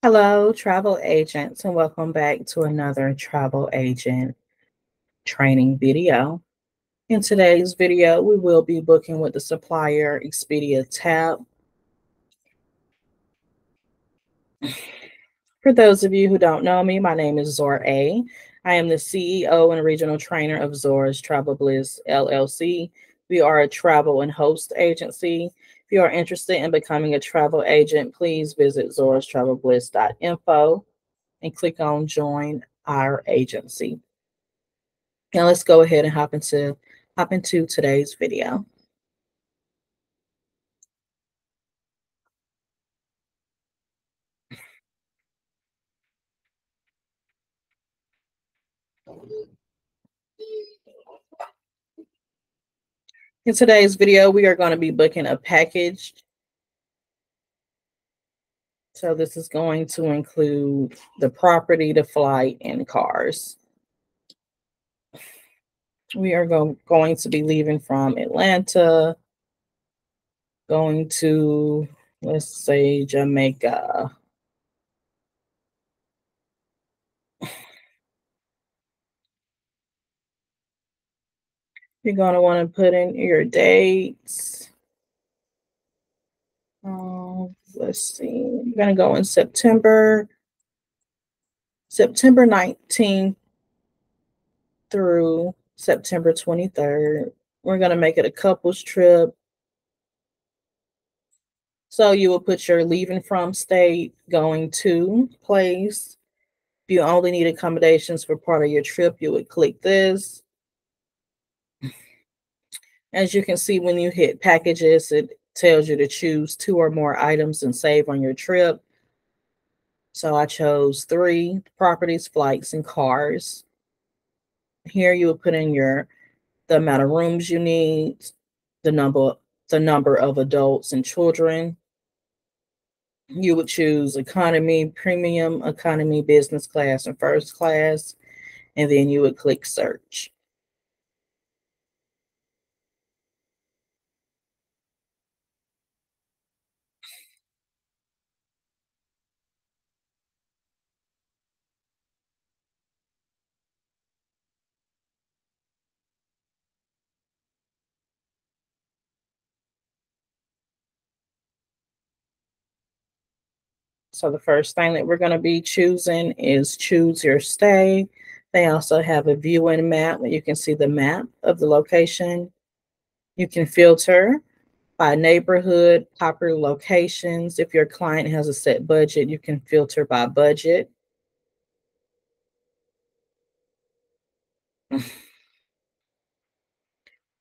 Hello, travel agents, and welcome back to another travel agent training video. In today's video, we will be booking with the supplier Expedia TAAP. For those of you who don't know me, my name is Zora A. I am the CEO and regional trainer of Zora's Travel Bliss LLC. We are a travel and host agency. If you are interested in becoming a travel agent, please visit zorastravelbliss.info and click on join our agency. Now let's go ahead and hop into today's video. In today's video, we are going to be booking a package. So this is going to include the property, the flight, and cars. We are going to be leaving from Atlanta, going to, let's say, Jamaica. You're going to want to put in your dates. Let's see, I'm going to go in September 19th through September 23rd. We're going to make it a couples trip. So you will put your leaving from state, going to place. If you only need accommodations for part of your trip, you would click this. As you can see, when you hit packages, it tells you to choose 2 or more items and save on your trip. So I chose 3: properties, flights, and cars. Here you will put in the amount of rooms you need, the number of adults and children. You would choose economy, premium, economy, business class, and first class, and then you would click search. So the first thing that we're going to be choosing is choose your stay. They also have a viewing map where you can see the map of the location. You can filter by neighborhood, popular locations. If your client has a set budget, you can filter by budget.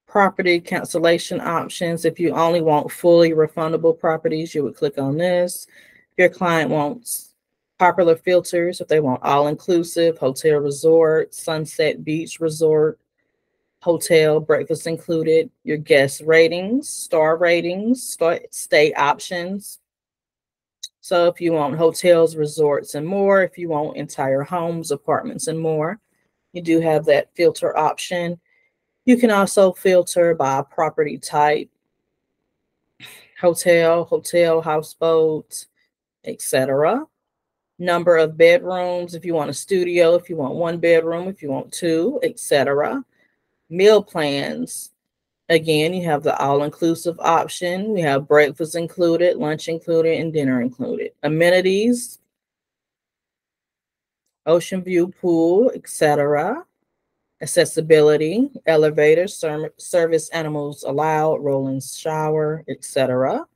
Property cancellation options. If you only want fully refundable properties, you would click on this. If your client wants popular filters, if they want all-inclusive, hotel resort, sunset beach resort, hotel, breakfast included, your guest ratings, star ratings, stay options. So if you want hotels, resorts, and more, if you want entire homes, apartments, and more, you do have that filter option. You can also filter by property type, hotel, houseboat, etc. Number of bedrooms, if you want a studio, if you want 1 bedroom, if you want 2, etc. Meal plans. Again, you have the all-inclusive option. We have breakfast included, lunch included, and dinner included. Amenities, ocean view pool, etc. Accessibility, elevator, service animals allowed, rolling shower, etc.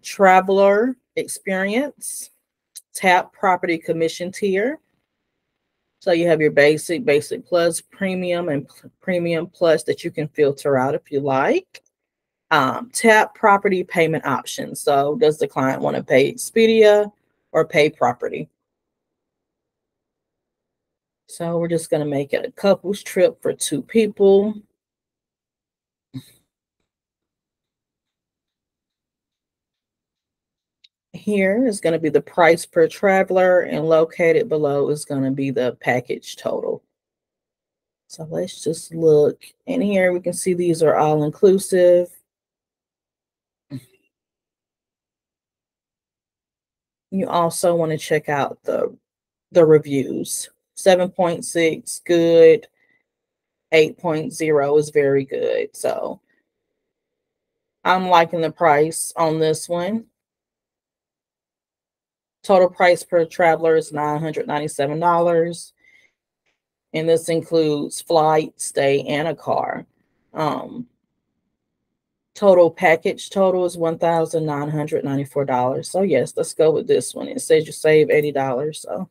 Traveler experience, TAAP property commission tier. So you have your basic plus, premium, and premium plus that you can filter out if you like. TAAP property payment options. So does the client want to pay Expedia or pay property? So we're just going to make it a couples trip for 2 people. Here is going to be the price per traveler, and located below is going to be the package total. So let's just look. And here we can see these are all inclusive. You also want to check out the reviews. 7.6 good, 8.0 is very good. So I'm liking the price on this one. Total price per traveler is $997. And this includes flight, stay, and a car. Total package total is $1,994. So yes, let's go with this one. It says you save $80. So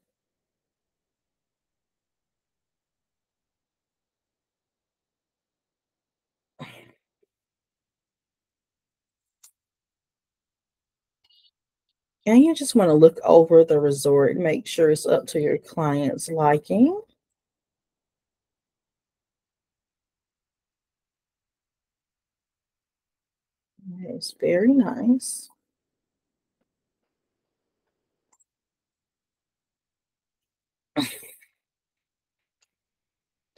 and you just want to look over the resort and make sure it's up to your client's liking. It's very nice.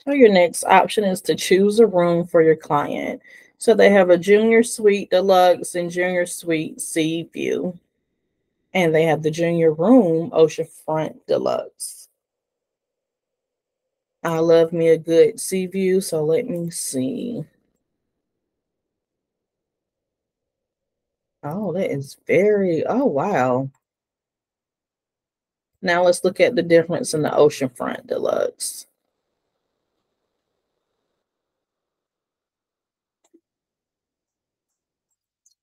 So your next option is to choose a room for your client. So they have a junior suite deluxe and junior suite sea view. And they have the junior room oceanfront deluxe. I love me a good sea view, so let me see. Oh, that is oh, wow. Now let's look at the difference in the oceanfront deluxe.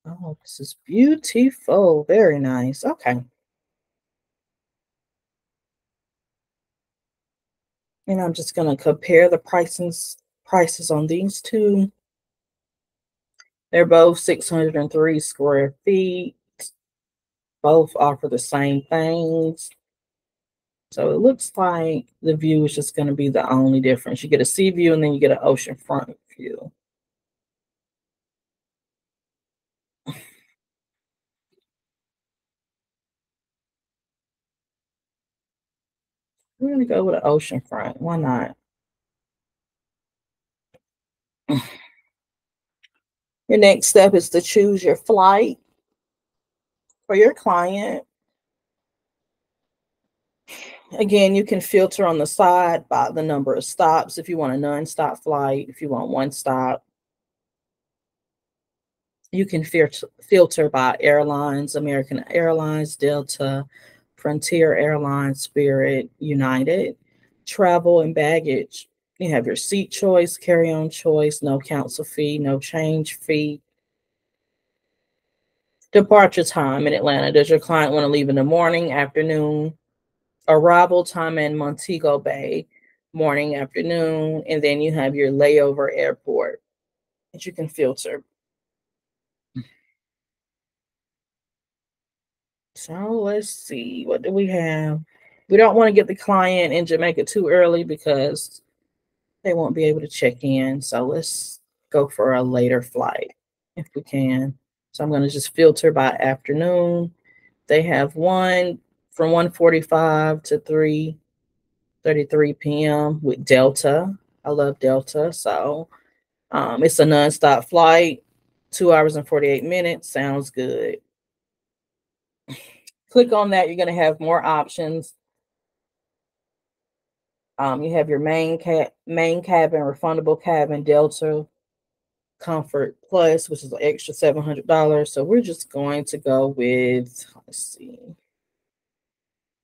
Oh, this is beautiful. Very nice. Okay. And I'm just going to compare the prices on these two. They're both 603 square feet. Both offer the same things. So it looks like the view is just going to be the only difference. You get a sea view and then you get an oceanfront view. We're going to go with an oceanfront. Why not? Your next step is to choose your flight for your client. Again, you can filter on the side by the number of stops if you want a non-stop flight, if you want one stop. You can filter by airlines, American Airlines, Delta, Frontier Airlines, Spirit, United. Travel and baggage. You have your seat choice, carry-on choice, no cancel fee, no change fee. Departure time in Atlanta. Does your client want to leave in the morning, afternoon? Arrival time in Montego Bay, morning, afternoon. And then you have your layover airport that you can filter. So let's see, what do we have? We don't want to get the client in Jamaica too early because they won't be able to check in. So let's go for a later flight if we can. So I'm going to just filter by afternoon. They have one from 1:45 to 3:33 p.m. with Delta. I love Delta. So it's a nonstop flight, 2 hours and 48 minutes. Sounds good. Click on that. You're going to have more options. You have your main cabin, refundable cabin, Delta, Comfort Plus, which is an extra $700. So we're just going to go with, let's see,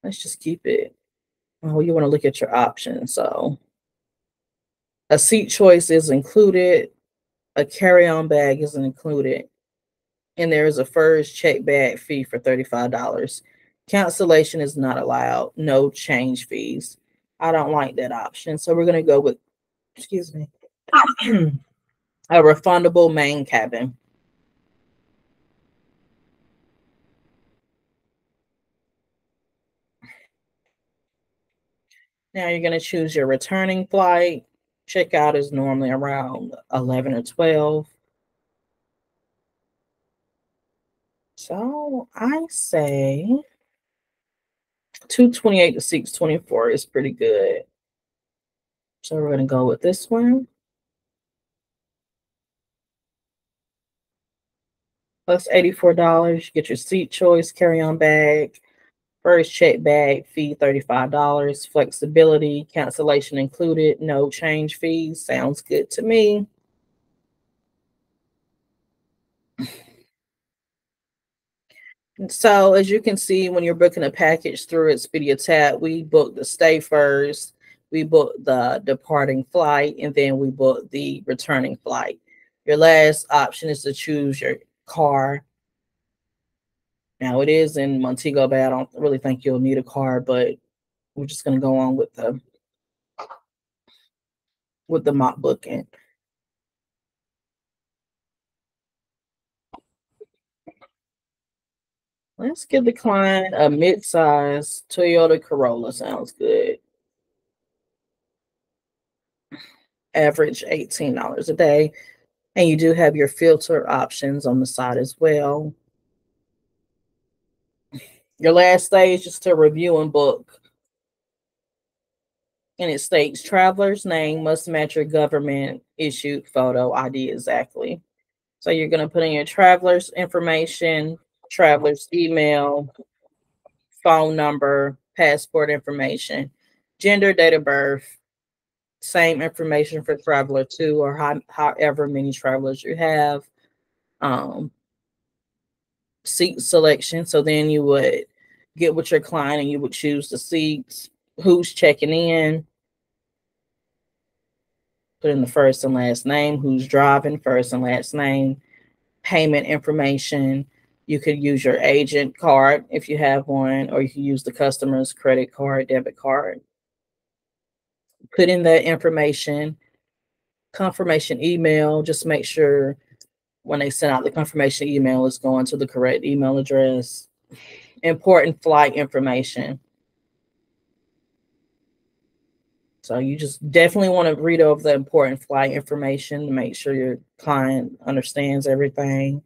let's just keep it. Oh, you want to look at your options. So a seat choice is included, a carry-on bag isn't included, and there is a first check bag fee for $35. Cancellation is not allowed, no change fees. I don't like that option. So we're going to go with, excuse me, a refundable main cabin. Now you're going to choose your returning flight. Checkout is normally around 11 or 12. So I say 228 to 624 is pretty good. So we're going to go with this one. Plus $84. You get your seat choice, carry-on bag, First check bag fee $35. Flexibility, cancellation included, no change fees. Sounds good to me. So as you can see, when you're booking a package through Expedia TAAP, we book the stay first, we book the departing flight, and then we book the returning flight. Your last option is to choose your car. Now it is in Montego Bay. I don't really think you'll need a car, but we're just gonna go on with the mock booking. Let's give the client a mid-size Toyota Corolla. Sounds good. Average $18 a day. And you do have your filter options on the side as well. Your last stage is to review and book. And it states traveler's name must match your government issued photo ID exactly. So you're going to put in your traveler's information, traveler's email, phone number, passport information, gender, date of birth, same information for traveler two or however many travelers you have. Um, Seat selection. So then you would get with your client and you would choose the seats, who's checking in, put in the first and last name, who's driving, first and last name, payment information. You could use your agent card if you have one, or you can use the customer's credit card, debit card. Put in that information, confirmation email. Just make sure when they send out the confirmation email, it's going to the correct email address. Important flight information. So you just definitely want to read over the important flight information to make sure your client understands everything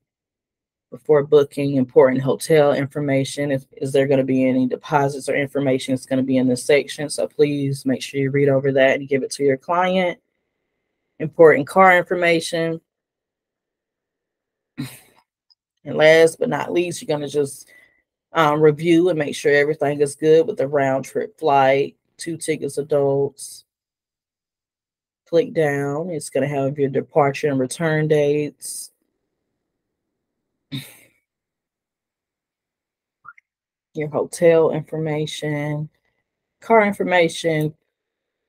before booking. Important hotel information. Is there going to be any deposits or information that's going to be in this section? So please make sure you read over that and give it to your client. Important car information. And last but not least, you're going to just review and make sure everything is good with the round trip flight, 2 tickets adults. Click down. It's going to have your departure and return dates. Your hotel information, car information,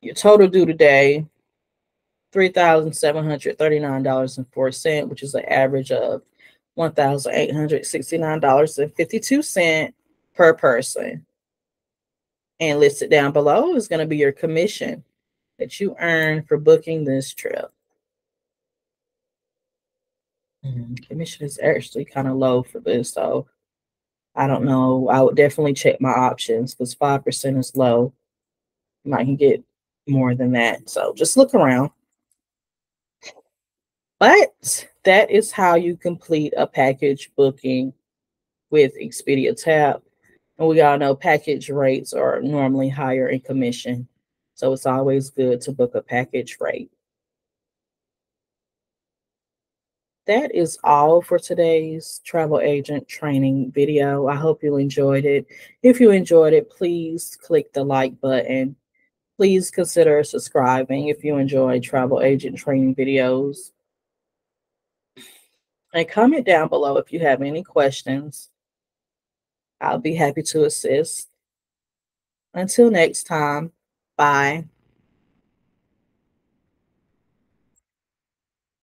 your total due today, $3,739.04, which is an average of $1,869.52 per person. And listed down below is going to be your commission that you earn for booking this trip. Commission is actually kind of low for this, so I don't know. I would definitely check my options because 5% is low. You might can get more than that. So just look around. But that is how you complete a package booking with Expedia TAAP. And we all know package rates are normally higher in commission. So it's always good to book a package rate. That is all for today's travel agent training video. I hope you enjoyed it. If you enjoyed it, please click the like button. Please consider subscribing if you enjoy travel agent training videos. And comment down below if you have any questions. I'll be happy to assist. Until next time, bye.